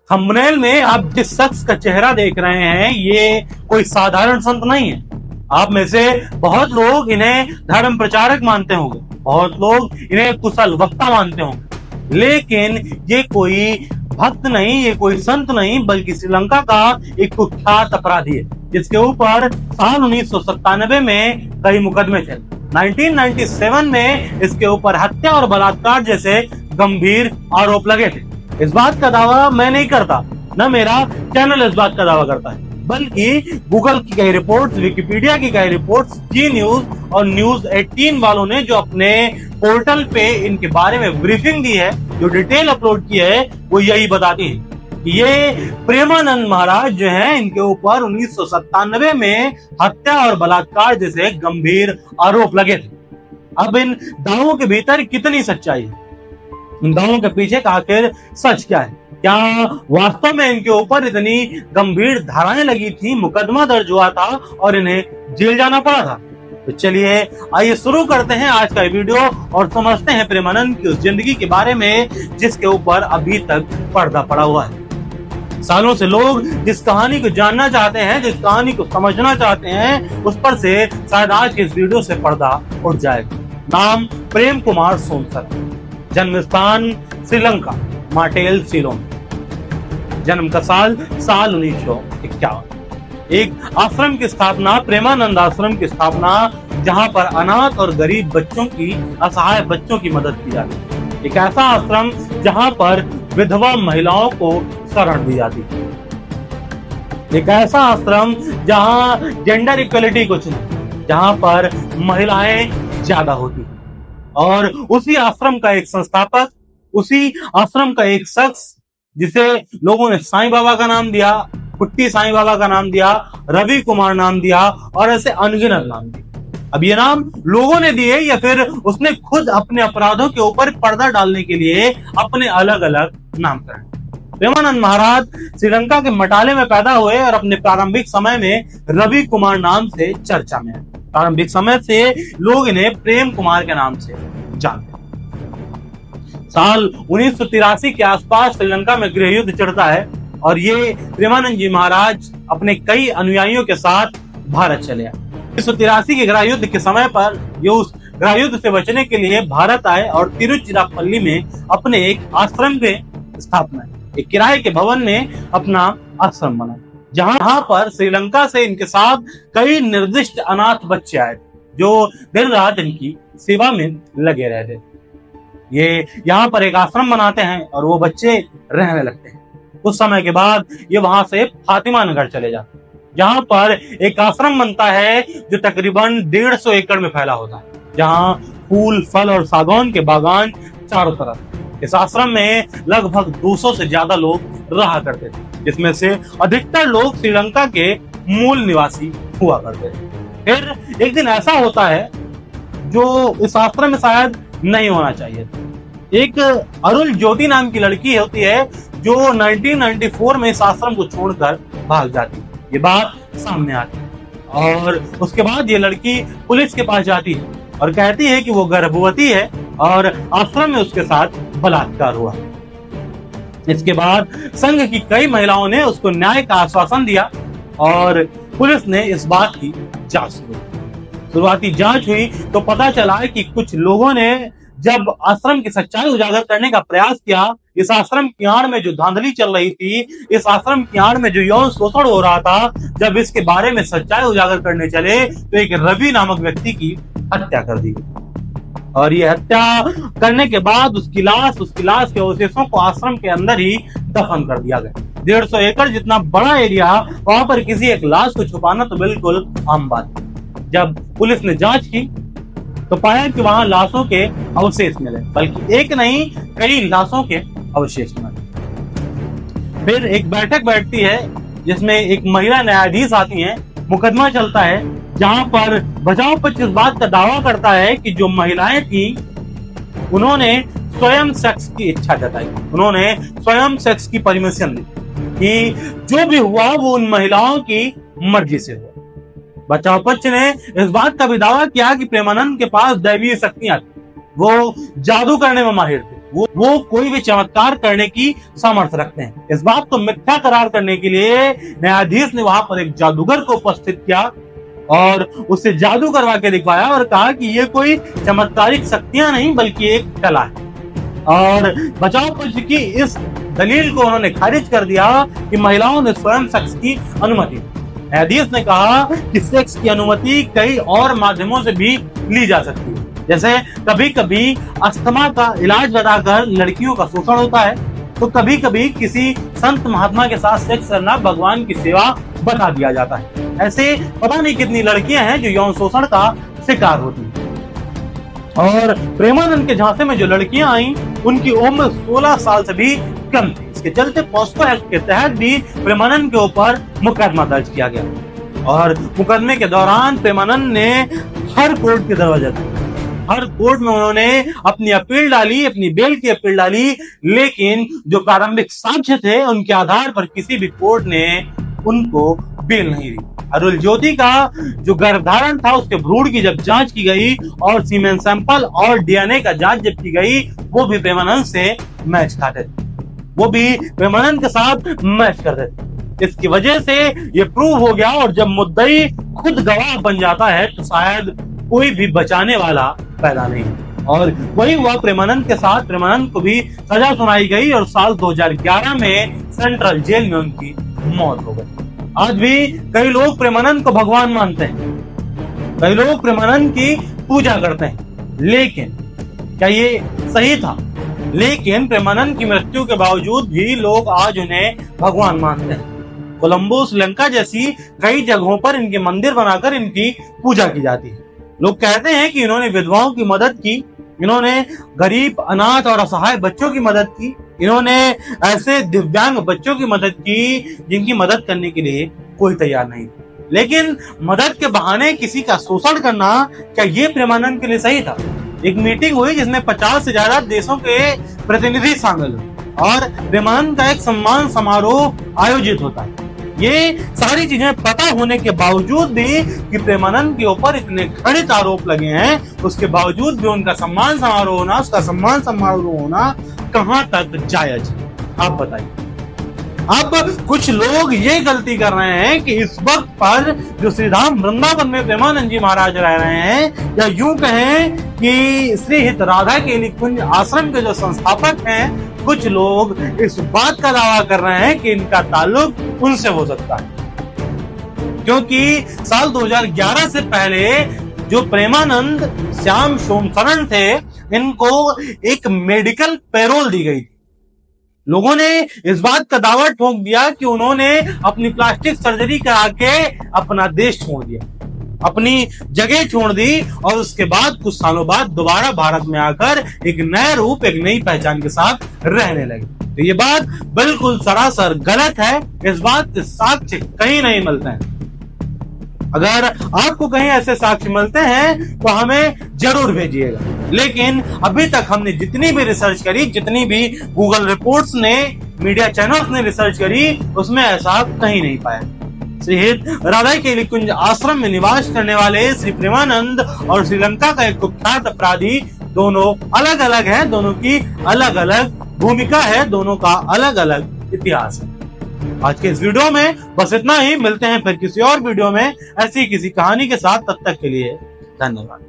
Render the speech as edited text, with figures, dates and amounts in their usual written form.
Thumbnail में आप जिस शख्स का चेहरा देख रहे हैं ये कोई साधारण संत नहीं है। आप में से बहुत लोग इन्हें धर्म प्रचारक मानते होंगे, बहुत लोग इन्हें कुशल वक्ता मानते होंगे, लेकिन ये कोई भक्त नहीं, ये कोई संत नहीं, बल्कि श्रीलंका का एक कुख्यात अपराधी है जिसके ऊपर साल 1997 में कई मुकदमे थे। 1997 में इसके ऊपर हत्या और बलात्कार जैसे गंभीर आरोप लगे थे। इस बात का दावा मैं नहीं करता, न मेरा चैनल इस बात का दावा करता है, बल्कि गूगल की कई रिपोर्ट्स, विकिपीडिया की कई रिपोर्ट्स, जी न्यूज और न्यूज 18 वालों ने जो अपने पोर्टल पे इनके बारे में ब्रीफिंग दी है, जो डिटेल अपलोड की है, वो यही बताती है कि ये प्रेमानंद महाराज जो हैं, इनके ऊपर 1997 में हत्या और बलात्कार जैसे गंभीर आरोप लगे थे। अब इन दावों के भीतर कितनी सच्चाई है, इन दावों के पीछे का आखिर सच क्या है? क्या वास्तव में इनके ऊपर इतनी गंभीर धाराएं लगी थी, मुकदमा दर्ज हुआ था और इन्हें जेल जाना पड़ा था? तो चलिए आइए शुरू करते हैं आज का वीडियो और समझते हैं प्रेमानंद की उस जिंदगी के बारे में जिसके ऊपर अभी तक पर्दा पड़ा हुआ है। सालों से लोग जिस कहानी को जानना चाहते हैं, जिस कहानी को समझना चाहते हैं, उस पर से शायद आज के इस वीडियो से पर्दा उठ जाएगा। नाम प्रेम कुमार सोनसर, जन्म स्थान श्रीलंका, माटेल सिलोन, जन्म का साल 1951। एक आश्रम की स्थापना, प्रेमानंद आश्रम की स्थापना, जहां पर अनाथ और गरीब बच्चों की, असहाय बच्चों की मदद की जाती है। एक ऐसा आश्रम जहां पर विधवा महिलाओं को शरण दी जाती है। एक ऐसा आश्रम जहां जेंडर इक्वलिटी कुछ नहीं, जहां पर महिलाएं ज्यादा होती है। और उसी आश्रम का एक संस्थापक, उसी आश्रम का एक शख्स जिसे लोगों ने साईं बाबा का नाम दिया, कुट्टी साईं बाबा का नाम दिया, रवि कुमार नाम दिया और ऐसे अनगिनत नाम दिए। अब ये नाम लोगों ने दिए या फिर उसने खुद अपने अपराधों के ऊपर पर्दा डालने के लिए अपने अलग अलग नामकरण। प्रेमानंद महाराज श्रीलंका के मटाले में पैदा हुए और अपने प्रारंभिक समय में रवि कुमार नाम से चर्चा में है। प्रारंभिक समय से लोग इन्हें प्रेम कुमार के नाम से जानते हैं। साल 1983 के आसपास श्रीलंका में गृह युद्ध चढ़ता है और ये प्रेमानंद जी महाराज अपने कई अनुयायियों के साथ भारत चले आए। 1983 के गृह युद्ध के समय पर ये उस गृह युद्ध से बचने के लिए भारत आए और तिरुचिरापल्ली में अपने एक आश्रम के स्थापना, एक किराए के भवन में अपना आश्रम बनाया, जहां पर श्रीलंका से इनके साथ कई निर्दिष्ट अनाथ बच्चे आए जो दिन रात इनकी सेवा में लगे रहते। ये यहाँ पर एक आश्रम बनाते हैं और वो बच्चे रहने लगते हैं। कुछ समय के बाद ये वहां से फातिमा नगर चले जाते हैं, जहां पर एक आश्रम बनता है जो तकरीबन 150 एकड़ में फैला होता है, जहां फूल, फल और सागौन के बागान चारों तरफ। इस आश्रम में लगभग 200 से ज्यादा लोग रहा करते थे, जिसमें से अधिकतर लोग श्रीलंका के मूल निवासी हुआ करते थे। फिर एक दिन ऐसा होता है जो इस आश्रम में शायद नहीं होना चाहिए था। एक अरुल ज्योति नाम की लड़की होती है जो 1994 में इस आश्रम को छोड़कर भाग जाती है। ये बात सामने आती है और उसके बाद ये लड़की पुलिस के पास जाती है और कहती है कि वो गर्भवती है और आश्रम में उसके साथ बलात्कार हुआ। इसके बाद संघ की कई महिलाओं ने उसको न्याय का आश्वासन दिया और पुलिस ने इस बात की जांच शुरू की। शुरुआती जांच हुई तो पता चला कि कुछ लोगों ने जब आश्रम की सच्चाई उजागर करने का प्रयास किया, इस आश्रम की आड़ में जो धांधली चल रही थी, इस आश्रम की आड़ में जो यौन शोषण हो रहा था, जब इसके बारे में सच्चाई उजागर करने चले तो एक रवि नामक व्यक्ति की हत्या कर दी गई। और ये हत्या करने के बाद उसकी लाश के अवशेषों को आश्रम के अंदर ही दफन कर दिया गया। 150 एकड़ जितना बड़ा एरिया, वहां पर किसी एक लाश को छुपाना तो बिल्कुल आम बात है। जब पुलिस ने जांच की तो पाया कि वहां लाशों के अवशेष मिले, बल्कि एक नहीं कई लाशों के अवशेष मिले। फिर एक बैठक बैठती है जिसमें एक महिला न्यायाधीश आती हैं, मुकदमा चलता है जहां पर बचाव पक्ष इस बात का दावा करता है कि जो महिलाएं थी उन्होंने स्वयं सेक्स की इच्छा जताई, उन्होंने स्वयं सेक्स की परमिशन दी कि जो भी हुआ वो उन महिलाओं की मर्जी से हुआ। बचाव पक्ष ने इस बात का भी दावा किया कि प्रेमानंद के पास दैवीय शक्तियां थी, वो जादू करने में माहिर थे, वो कोई भी चमत्कार करने की सामर्थ्य रखते हैं। इस बात को मिथ्या करार करने के लिए न्यायाधीश ने वहां पर एक जादूगर को उपस्थित किया और उससे जादू करवा के दिखवाया और कहा कि ये कोई चमत्कारिक शक्तियां नहीं बल्कि एक कला है। और बचाव पक्ष की इस दलील को उन्होंने खारिज कर दिया कि महिलाओं ने स्वयं सेक्स की अनुमति दी। न्यायाधीश ने कहा कि सेक्स की अनुमति कई और माध्यमों से भी ली जा सकती है, जैसे कभी कभी अस्थमा का इलाज बताकर लड़कियों का शोषण होता है, तो कभी कभी किसी संत महात्मा के साथ सेक्स करना भगवान की सेवा बता दिया जाता है। ऐसे पता नहीं कितनी लड़कियां हैं जो यौन शोषण का शिकार होती हैं। और प्रेमानंद के झांसे में जो लड़कियां आई उनकी उम्र 16 साल से भी कम थी। इसके चलते पॉस्को एक्ट के तहत भी प्रेमानंद के ऊपर मुकदमा दर्ज किया गया और मुकदमे के दौरान प्रेमानंद ने हर कोर्ट के दरवाजे तक, हर कोर्ट में उन्होंने अपनी अपील डाली, अपनी बेल की अपील डाली, लेकिन जो प्रारंभिक साक्ष्य थे उनके आधार पर किसी भी कोर्ट ने उनको बेल नहीं दी। अरुल ज्योति का जो गर्भधारण था उसके भ्रूण की जब जांच की गई और सीमेन सैंपल और डीएनए का जांच जब की गई, वो भी प्रेमानंद से मैच खाते थे, वो भी प्रेमानंद के साथ मैच करते थे। इसकी वजह से ये प्रूव हो गया और जब मुद्दई खुद गवाह बन जाता है तो शायद कोई भी बचाने वाला पैदा नहीं। और वही हुआ प्रेमानंद के साथ। प्रेमानंद को भी सजा सुनाई गई और साल 2011 में सेंट्रल जेल में उनकी मौत हो गई। आज भी कई लोग प्रेमानंद को भगवान मानते हैं, कई लोग प्रेमानंद की पूजा करते हैं, लेकिन क्या ये सही था? लेकिन प्रेमानंद की मृत्यु के बावजूद भी लोग आज उन्हें भगवान मानते हैं। कोलंबो, श्रीलंका जैसी कई जगहों पर इनके मंदिर बनाकर इनकी पूजा की जाती है। लोग कहते हैं कि इन्होंने विधवाओं की मदद की, इन्होंने गरीब, अनाथ और असहाय बच्चों की मदद की, इन्होंने ऐसे दिव्यांग बच्चों की मदद की जिनकी मदद करने के लिए कोई तैयार नहीं। लेकिन मदद के बहाने किसी का शोषण करना, क्या ये प्रेमानंद के लिए सही था? एक मीटिंग हुई जिसमें 50 से ज्यादा देशों के प्रतिनिधि शामिल हुए और प्रेमानंद का एक सम्मान समारोह आयोजित होता है। ये सारी चीजें पता होने के बावजूद भी कि प्रेमानंद के ऊपर इतने घृणित आरोप लगे हैं, उसके बावजूद भी उनका सम्मान समारोह होना, उसका सम्मान समारोह होना कहां तक जायज है? आप बताइए। अब कुछ लोग ये गलती कर रहे हैं कि इस वक्त पर जो श्रीधाम वृंदावन में प्रेमानंद जी महाराज रह रहे हैं, या यूं कहें कि श्री हित राधा केली कुंज आश्रम के जो संस्थापक हैं, कुछ लोग इस बात का दावा कर रहे हैं कि इनका ताल्लुक उनसे हो सकता है, क्योंकि साल 2011 से पहले जो प्रेमानंद श्याम सोमशरण थे, इनको एक मेडिकल पैरोल दी गई थी। लोगों ने इस बात का दावा ठोक दिया कि उन्होंने अपनी प्लास्टिक सर्जरी करा के अपना देश छोड़ दिया, अपनी जगह छोड़ दी और उसके बाद कुछ सालों बाद दोबारा भारत में आकर एक नया रूप, एक नई पहचान के साथ रहने लगे। तो ये बात बिल्कुल सरासर गलत है। इस बात के साक्ष्य कहीं नहीं मिलते हैं। अगर आपको कहीं ऐसे साक्ष्य मिलते हैं तो हमें जरूर भेजिएगा। लेकिन अभी तक हमने जितनी भी रिसर्च करी, जितनी भी गूगल रिपोर्ट्स ने, मीडिया चैनल्स ने रिसर्च करी, उसमें ऐसा कहीं नहीं पाया। श्री हित राधा केली कुंज आश्रम में निवास करने वाले श्री प्रेमानंद और श्रीलंका का एक कुख्यात अपराधी दोनों अलग अलग हैं, दोनों की अलग अलग भूमिका है, दोनों का अलग अलग इतिहास है। आज के इस वीडियो में बस इतना ही। मिलते हैं फिर किसी और वीडियो में ऐसी किसी कहानी के साथ। तब तक के लिए धन्यवाद।